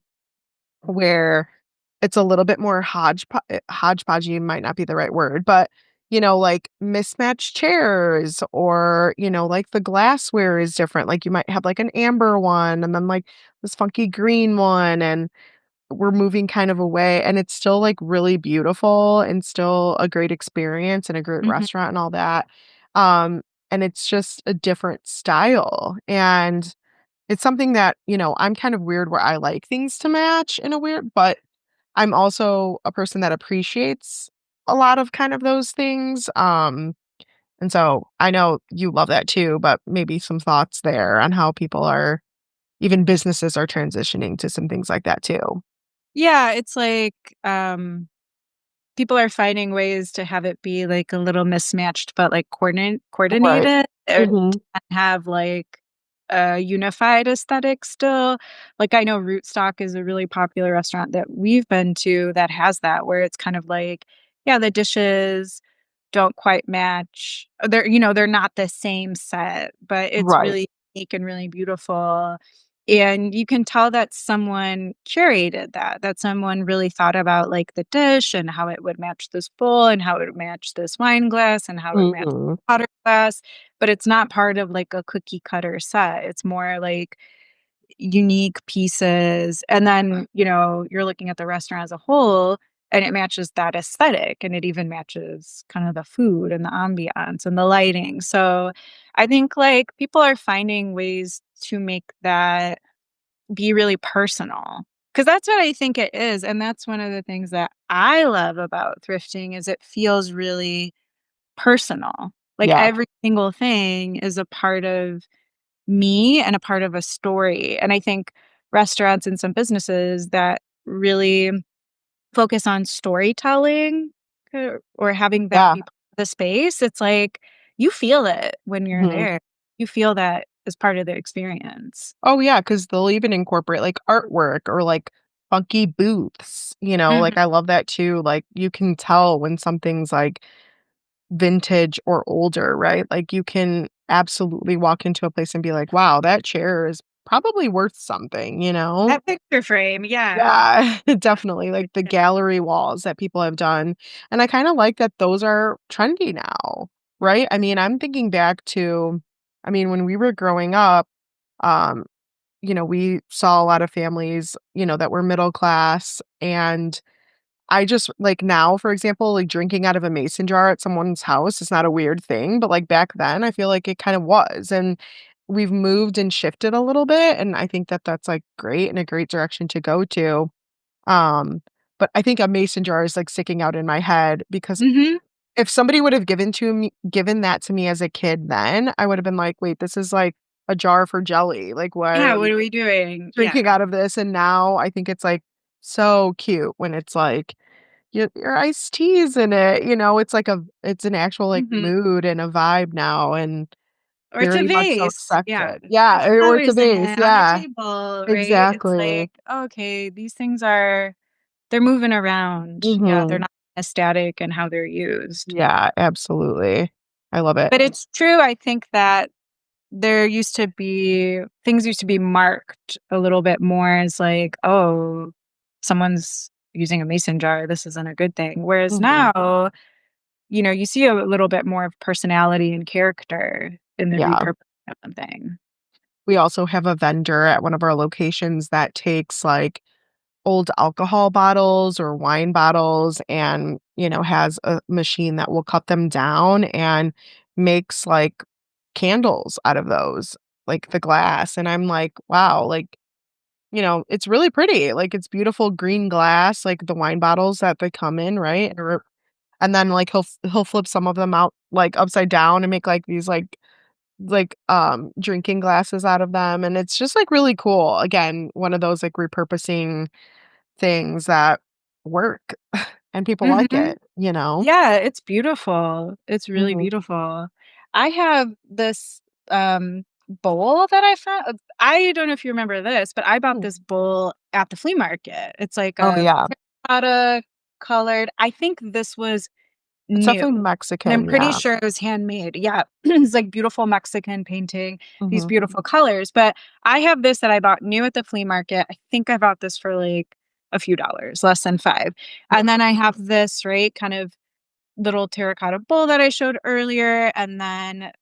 where it's a little bit more hodgepodgey might not be the right word, but, like, mismatched chairs or, like, the glassware is different. Like, you might have, like, an amber one and then, like, this funky green one, and we're moving kind of away, and it's still, like, really beautiful and still a great experience and a great Mhm. restaurant and all that. Um, and it's just a different style, and it's something that, I'm kind of weird where I like things to match in a weird but I'm also a person that appreciates a lot of kind of those things, and so I know you love that too, but maybe some thoughts there on how people are even businesses are transitioning to some things like that too. Yeah, it's like, people are finding ways to have it be, like, a little mismatched, but, like, Right. coordinated and Mhm. have, like, a unified aesthetic still. Like, I know Rootstock is a really popular restaurant that we've been to that has that, where it's kind of like, yeah, the dishes don't quite match. They're not the same set, but it's Right. really unique and really beautiful. And you can tell that someone curated that someone really thought about, like, the dish and how it would match this bowl and how it would match this wine glass and how it would match Mhm. water glass, but it's not part of, like, a cookie cutter set. It's more like unique pieces, and then, you're looking at the restaurant as a whole, and it matches that aesthetic, and it even matches kind of the food and the ambiance and the lighting. So, I think, like, people are finding ways to make that be really personal, because that's what I think it is, and that's one of the things that I love about thrifting is it feels really personal. Like, Yeah. every single thing is a part of me and a part of a story. And I think restaurants and some businesses that really focus on storytelling or having that Yeah. be part of the space, it's like you feel it when you're Mhm. there. You feel that as part of the experience. Oh, yeah, because 'cause they'll even incorporate, like, artwork or, like, funky booths, like, Mhm. I love that too, like, you can tell when something's, like, vintage or older, right? Like, you can absolutely walk into a place and be like, "Wow, that chair is probably worth something," you know? That picture frame, yeah. Yeah, definitely, like, the gallery walls that people have done, and I kinda like that those are trendy now, right? I mean, I'm thinking back to when we were growing up, um, we saw a lot of families, that were middle class, and I just like, now, for example, like, drinking out of a mason jar at someone's house is not a weird thing, but, like, back then, I feel like it kind of was, and we've moved and shifted a little bit, and I think that that's, like, great and a great direction to go to, um, but I think a mason jar is, like, sticking out in my head because Mhm. if somebody would have given that to me as a kid then, I would have been like, "Wait, this is, like, a jar for jelly, like, why Yeah, are what we are we doing? drinking Yeah. out of this?" And now I think it's, like, so cute when it's, like, your iced teas in it, it's an actual, like, Mhm. mood and a vibe now and Or it's a very much so vase. Yeah. accepted. Yeah, Have or it's a flowers in vase, it on a yeah, table, right? It's exactly. like, okay, these things they're moving around. Yeah, they're Mhm. not static in how they're used. Yeah, absolutely. I love it. But it's true, I think that things used to be marked a little bit more as like, "Oh, someone's using a mason jar, this isn't a good thing." Whereas Mhm. now, you see a little bit more of personality and character in the Yeah. repurposing of something. We also have a vendor at one of our locations that takes, like, old alcohol bottles or wine bottles and, has a machine that will cut them down and makes, like, candles out of those, like, the glass, and I'm like, "Wow," like, it's really pretty, like, it's beautiful green glass, like, the wine bottles that they come in, right? And then, like, he'll flip some of them out, like, upside down and make, like, these, drinking glasses out of them, and it's just, like, really cool. Again, one of those, like, repurposing things that work and people like Mhm. it, you know? Yeah, it's beautiful. It's really Mhm. beautiful. I have this, bowl that I found I don't know if you remember this, but I bought Mm. this bowl at the flea market. It's like Oh, a yeah. terracotta colored I think this was It's new, definitely and I'm Mexican, pretty yeah. sure it was handmade. Yeah. It's like beautiful Mexican painting, these Mhm. beautiful colors, but I have this that I bought new at the flea market. I think I bought this for, like, a few dollars, less than 5. Yeah. And then I have this, right, kind of little terracotta bowl that I showed earlier, and then,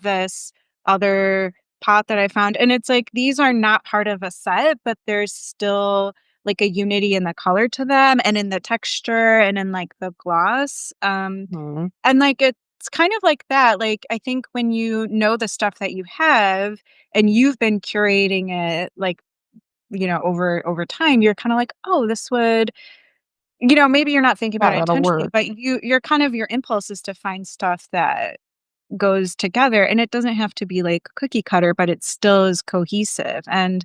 this other pot that I found, and it's like these are not part of a set, but there's still, like, a unity in the color to them and in the texture and in, like, the gloss, Mhm. and, like, it's kind of like that, like, I think when you know the stuff that you have and you've been curating it, like, over time, you're kinda like, "Oh, this would" maybe you're not thinking about Yeah, it that'll intentionally, work. but you're kind of your impulse is to find stuff that goes together, and it doesn't have to be, like, cookie cutter, but it still is cohesive, and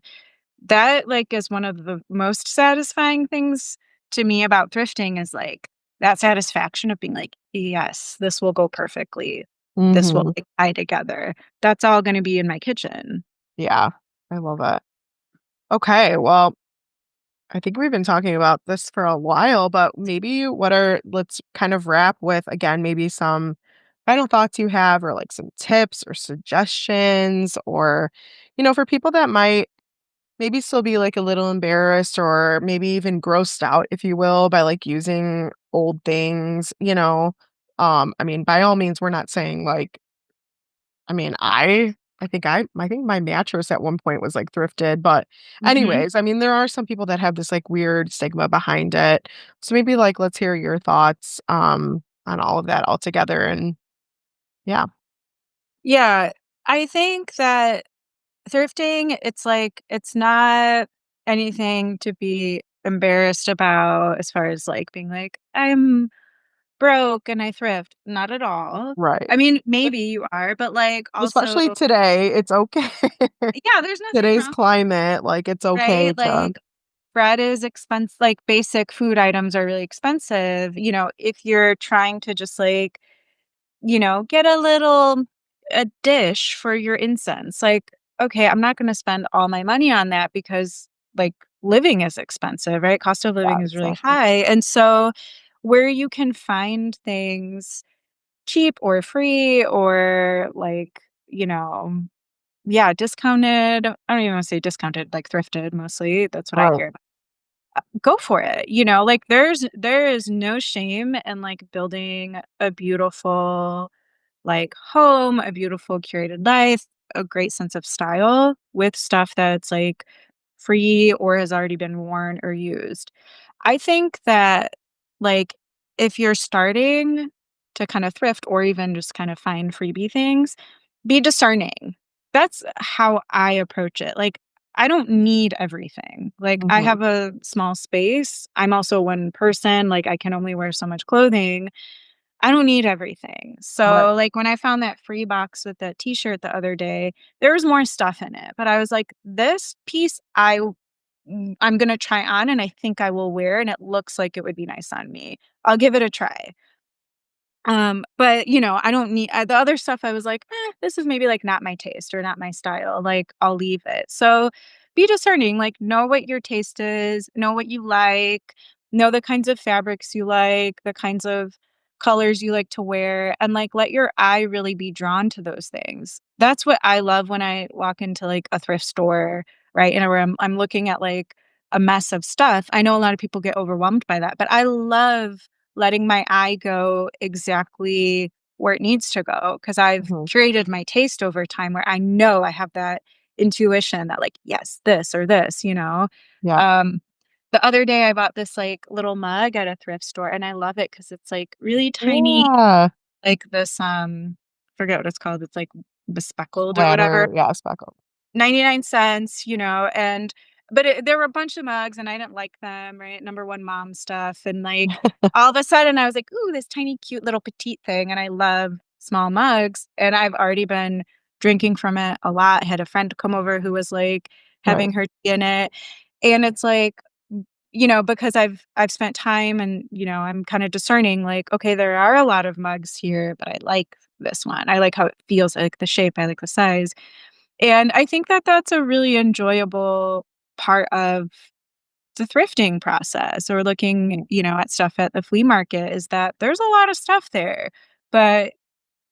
that, like, is one of the most satisfying things to me about thrifting is, like, that satisfaction of being like, "Yes, this will go perfectly. This will, Mhm. like, tie together. That's all gonna be in my kitchen." Yeah, I love it. Okay, well, I think we've been talking about this for a while, but maybe let's kind of wrap with, again, maybe some final thoughts you have or like some tips or suggestions or, for people that might maybe still be like a little embarrassed or maybe even grossed out, if you will, by like using old things, I mean, by all means, we're not saying like, I mean, I think my mattress at one point was, like, thrifted, but Mhm. anyways, I mean, there are some people that have this, like, weird stigma behind it. So maybe, like, let's hear your thoughts, on all of that altogether and yeah. Yeah, I think that thrifting, it's like it's not anything to be embarrassed about as far as, like, being like, "I'm broke and I thrift." Not at all. Right. I mean, But maybe you are, but, like, also especially today, it's okay. yeah, there's nothing Today's wrong, climate, like, it's okay right? to Like, bread is like, basic food items are really expensive, if you're trying to just, like, get a dish for your incense. Like, okay, I'm not gonna spend all my money on that because, like, living is expensive, right? Cost of yeah, living is really exactly. high. And so where you can find things cheap or free or like, yeah, discounted. I don't even want to say discounted, like thrifted mostly. That's what I Right. hear. Go for it. Like there is no shame in like building a beautiful like home, a beautiful curated life, a great sense of style with stuff that's like free or has already been worn or used. I think that like if you're starting to kind of thrift or even just kind of find freebie things, be discerning. That's how I approach it. Like I don't need everything. Like I Mhm. have a small space. I'm also one person. Like I can only wear so much clothing. I don't need everything. Right. So, like, when I found that free box with that t-shirt the other day, there was more stuff in it, but I was like, "This piece I'm gonna try on, and I think I will wear, and it looks like it would be nice on me. I'll give it a try." But, I don't need the other stuff I was like, this is maybe, like, not my taste or not my style, like, I'll leave it." So, be discerning, like, know what your taste is, know what you like, know the kinds of fabrics you like, the kinds of colors you like to wear, and, like, let your eye really be drawn to those things. That's what I love when I walk into, like, a thrift store, right, and where I'm looking at, like, a mess of stuff. I know a lot of people get overwhelmed by that, but I love letting my eye go exactly where it needs to go because 'cause I've Mhm. curated my taste over time where I know I have that intuition that, like, yes, this or this. Yeah. Um, the other day I bought this, like, little mug at a thrift store, and I love it because it's, like, really tiny, Yeah. like this, forget what it's called, it's, like, bespeckled or whatever. Ladder, yeah, speckle. 99 cents, and but there were a bunch of mugs and I didn't like them, right? Number 1 mom stuff, and, like, all of a sudden I was like, "Ooh, this tiny cute little petite thing," and I love small mugs, and I've already been drinking from it a lot. I had a friend come over who was, like, Right, having her tea in it, and it's like, because I've spent time and, I'm kinda discerning, like, okay, there are a lot of mugs here, but I like this one. I like how it feels, I like the shape, I like the size. And I think that that's a really enjoyable part of the thrifting process or looking, at stuff at the flea market is that there's a lot of stuff there, but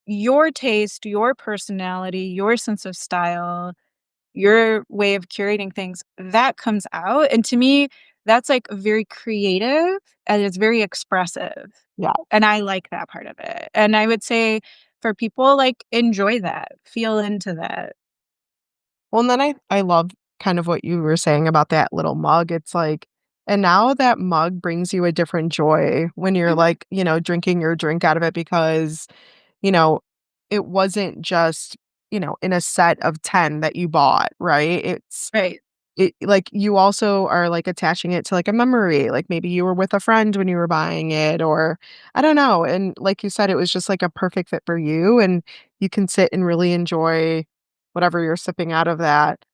your taste, your personality, your sense of style, your way of curating things, that comes out. And to me, that's like very creative and it's very expressive. yeah. And I like that part of it. And I would say for people, like, enjoy that, feel into that. Well, and then I love kind of what you were saying about that little mug. It's like and now that mug brings you a different joy when you're, Mhm. like, drinking your drink out of it because, you know, it wasn't just, in a set of 10 that you bought, right? Right. Like, you also are, like, attaching it to, like, a memory, like, maybe you were with a friend when you were buying it or I don't know, and like you said, it was just, like, a perfect fit for you, and you can sit and really enjoy whatever you're sipping out of that,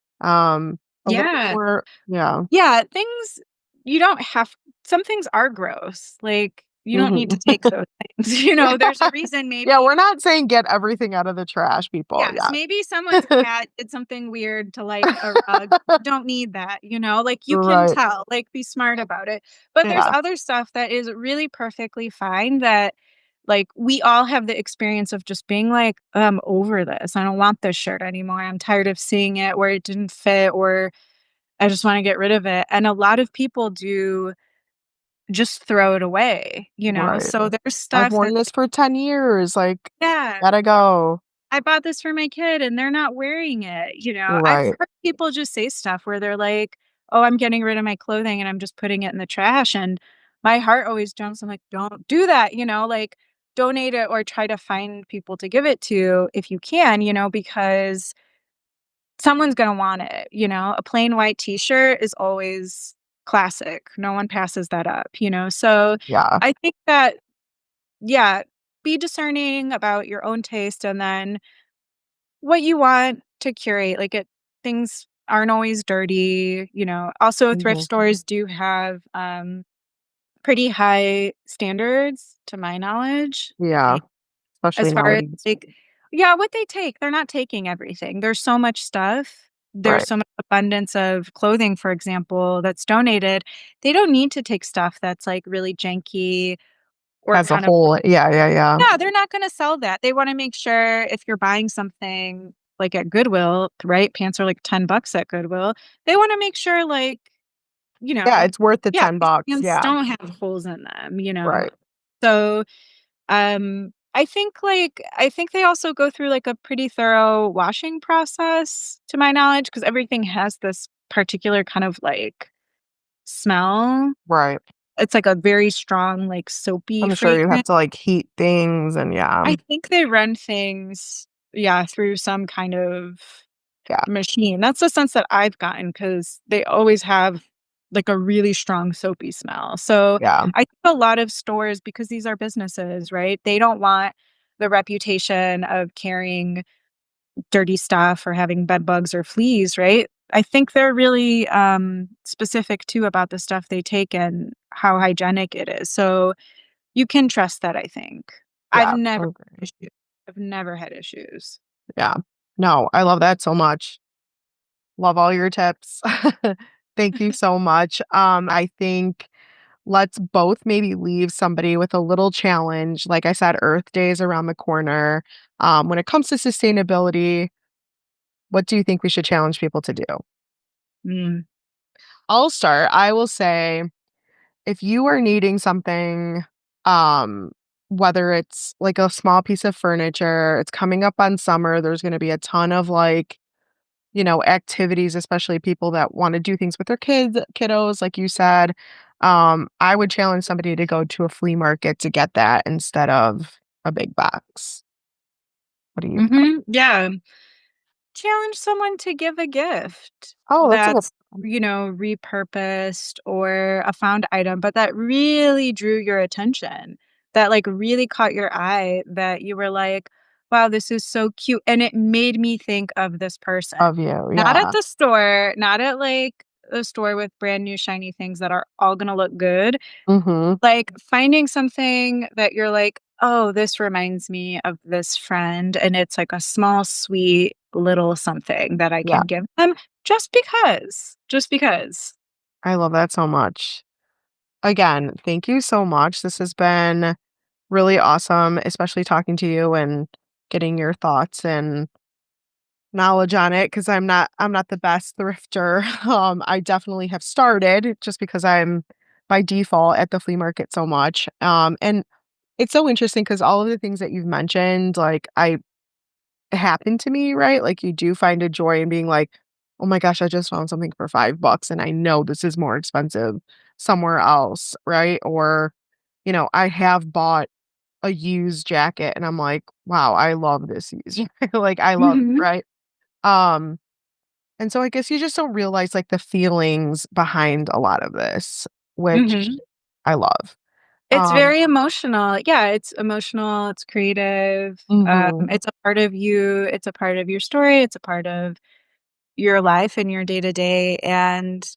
a little bit Yeah. more yeah. Yeah, things you don't have some things are gross, like, you don't need to Mhm. take those things, there's a reason Yeah, maybe we're not saying get everything out of the trash, people, yes, yeah. maybe someone's cat did something weird to, like, a rug. Don't need that, like, you can Right, tell, like, be smart about it, but there's yeah, other stuff that is really perfectly fine that, like, we all have the experience of just being like, "I'm over this, I don't want this shirt anymore, I'm tired of seeing it where it didn't fit," or I just wanna get rid of it, and a lot of people do just throw it away, right. so there's I've stuff worn that's this like for 10 years, like, yeah, gotta go. I bought this for my kid and they're not wearing it, I've Right, heard people just say stuff where they're like, "Oh, I'm getting rid of my clothing and I'm just putting it in the trash," and my heart always jumps, I'm like, "Don't do that," like, donate it or try to find people to give it to if you can, because someone's gonna want it, A plain white t-shirt is always classic. No one passes that up, So, yeah, I think that yeah, be discerning about your own taste and then what you want to curate, like, things aren't always dirty, Also, thrift mhm, stores do have, pretty high standards to my knowledge. yeah, especially As far as, nowadays. like yeah, what they take, they're not taking everything. There's so much stuff. There's Right, so much abundance of clothing, for example, that's donated. They don't need to take stuff that's, like, really janky or as a kind of whole, yeah, yeah, yeah, yeah, they're not gonna sell that. They wanna make sure if you're buying something, like, at Goodwill, right? Pants are, like, $10 at Goodwill. They wanna make sure, like, you yeah, know it's worth the yeah, 10 these bucks, pants yeah, don't have holes in them. right, So I think they also go through, like, a pretty thorough washing process, to my knowledge, because everything has this particular kind of, like, smell. right. It's, like, a very strong, like, soapy I'm sure you have fragrance. to, like, heat things and yeah, I think they run things, yeah, through some kind of yeah, machine. That's the sense that I've gotten because they always have, like, a really strong soapy smell. So, yeah, I think a lot of stores because these are businesses, right? They don't want the reputation of carrying dirty stuff or having bed bugs or fleas, right? I think they're really, specific too about the stuff they take and how hygienic it is. So, you can trust that, I think. I've yeah, never okay, had issues. I've never had issues. yeah. No, I love that so much. Love all your tips. Thank you so much. I think let's both maybe leave somebody with a little challenge. Like I said, Earth Day is around the corner. When it comes to sustainability, what do you think we should challenge people to do? Mm, I'll start. I will say if you are needing something, um, whether it's like a small piece of furniture, it's coming up on summer, there's going to be a ton of like activities, especially people that want to do things with their kiddos, like you said. I would challenge somebody to go to a flea market to get that instead of a big box. What do you think? Yeah. Challenge someone to give a gift Oh, that's a good that's, repurposed or a found item, but that really drew your attention, that, like, really caught your eye, that you were like, "Wow, this is so cute," and it made me think of this person. of you. Not at Yeah. the store, not at, like, a store with brand new shiny things that are all gonna look good, Mhm. like, finding something that you're like, "Oh, this reminds me of this friend," and it's like a small, sweet little something that I Yeah. can give them just because. Just because. I love that so much. Again, thank you so much. This has been really awesome, especially talking to you and getting your thoughts and knowledge on it because I'm not the best thrifter. I definitely have started just because I'm by default at the flea market so much. And it's so interesting because all of the things that you've mentioned, like I happened to me, right? Like you do find a joy in being like, oh my gosh, I just found something for $5 and I know this is more expensive somewhere else, right? Or, I have bought a used jacket and I'm like, wow, I love this used jacket. Like I love it, Mhm, right? Um, and so I guess you just don't realize like the feelings behind a lot of this, which mhm. I love. It's Um, very emotional. Yeah, it's emotional, it's creative, mhm, it's a part of you, it's a part of your story, it's a part of your life and your day to day, and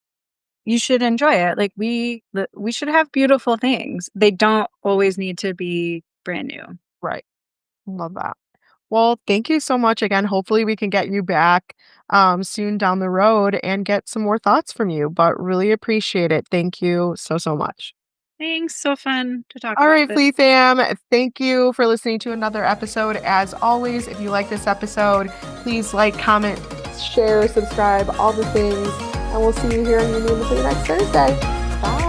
you should enjoy it. Like, we should have beautiful things. They don't always need to be brand new. right. Love that. Well, thank you so much again. Hopefully we can get you back soon down the road and get some more thoughts from you, but really appreciate it. Thank you so, so much. Thanks, so fun to talk All about right, this. Flea fam. Thank you for listening to another episode. As always, if you like this episode, please like, comment, share, subscribe, all the things. And we'll see you here on Union with you next Thursday. Bye.